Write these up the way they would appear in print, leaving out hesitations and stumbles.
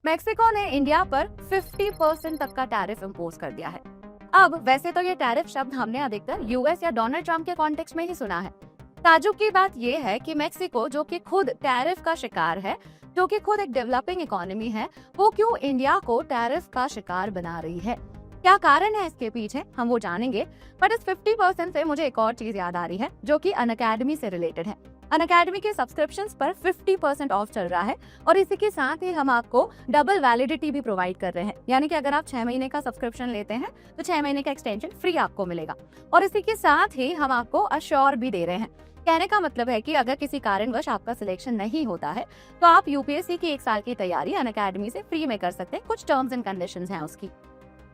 Mexico ने India पर 50% तक का टैरिफ इम्पोज कर दिया है। अब वैसे तो ये टैरिफ शब्द हमने अधिकतर यूएस या डोनाल्ड ट्रंप के कॉन्टेक्स्ट में ही सुना है। ताज्जुब की बात ये है कि मेक्सिको, जो कि खुद टैरिफ का शिकार है, जो कि खुद एक डेवलपिंग इकोनॉमी है, वो क्यों इंडिया को टैरिफ का शिकार बना रही है। क्या कारण है इसके पीछे, हम वो जानेंगे। बट इस 50% से मुझे एक और चीज याद आ रही है जो कि अनअकैडमी से रिलेटेड है। अनअकैडमी के सब्सक्रिप्शंस पर 50% ऑफ चल रहा है और इसी के साथ ही हम आपको डबल वैलिडिटी भी प्रोवाइड कर रहे हैं। यानी कि अगर आप 6 महीने का सब्सक्रिप्शन लेते हैं तो 6 महीने का एक्सटेंशन फ्री आपको मिलेगा। और इसी के साथ ही हम आपको अश्योर भी दे रहे हैं। कहने का मतलब है कि अगर किसी कारणवश आपका सिलेक्शन नहीं होता है तो आप यूपीएससी की 1 साल की तैयारी अनअकैडमी से फ्री में कर सकते हैं। कुछ टर्म्स एंड कंडीशंस हैं उसकी।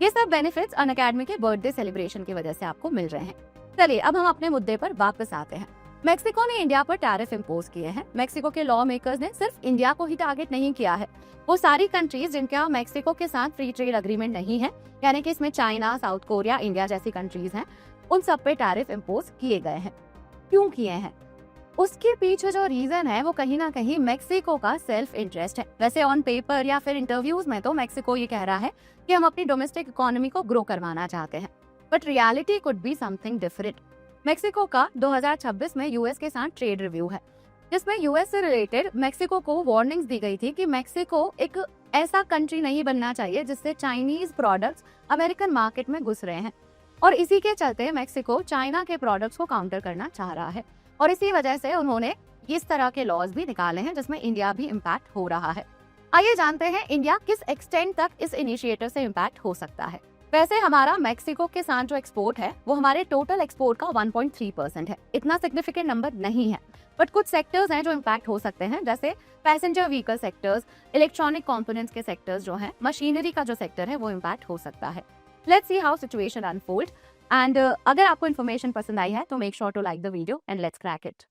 ये सब बेनिफिट्स अनअकैडमी के बर्थडे सेलिब्रेशन की वजह से आपको मिल रहे हैं। चलिए अब हम अपने मुद्दे पर वापस आते हैं। मेक्सिको ने इंडिया पर टैरिफ इम्पोज किए हैं। मेक्सिको के लॉ मेकर्स ने सिर्फ इंडिया को ही टारगेट नहीं किया है, वो सारी कंट्रीज जिनका मेक्सिको के साथ फ्री ट्रेड अग्रीमेंट नहीं है, यानी कि इसमें चाइना, साउथ कोरिया, इंडिया जैसी कंट्रीज हैं, उन सब पे टैरिफ इम्पोज किए गए हैं। क्यों किए हैं? उसके पीछे जो रीजन है वो कहीं ना कहीं मेक्सिको का सेल्फ इंटरेस्ट है। वैसे ऑन पेपर या फिर इंटरव्यूज में तो मेक्सिको ये कह रहा है कि हम अपनी डोमेस्टिक इकोनॉमी को ग्रो करवाना चाहते हैं, but reality could be something different. Mexico का 2026 में यूएस के साथ ट्रेड रिव्यू है, जिसमें यूएस से रिलेटेड मेक्सिको को वार्निंग्स दी गई थी कि मेक्सिको एक ऐसा कंट्री नहीं बनना चाहिए जिससे चाइनीज प्रोडक्ट्स अमेरिकन मार्केट में घुस रहे हैं। और इसी के चलते मेक्सिको चाइना के प्रोडक्ट्स को काउंटर करना चाह रहा है और इसी वजह से उन्होंने इस तरह के लॉज भी निकाले हैं जिसमें इंडिया भी इम्पैक्ट हो रहा है। आइए जानते हैं इंडिया किस एक्सटेंट तक इस इनिशिएटिव से इम्पैक्ट हो सकता है। वैसे हमारा मेक्सिको के साथ जो एक्सपोर्ट है वो हमारे टोटल एक्सपोर्ट का 1.3% है। इतना सिग्निफिकेंट नंबर नहीं है, बट कुछ सेक्टर्स हैं जो इम्पैक्ट हो सकते हैं, जैसे passenger vehicle sectors, electronic components के सेक्टर्स जो हैं, मशीनरी का जो सेक्टर है वो इम्पैक्ट हो सकता है। Let's see how situation unfold and अगर आपको इन्फॉर्मेशन पसंद आई है तो make sure to like the video and let's crack it.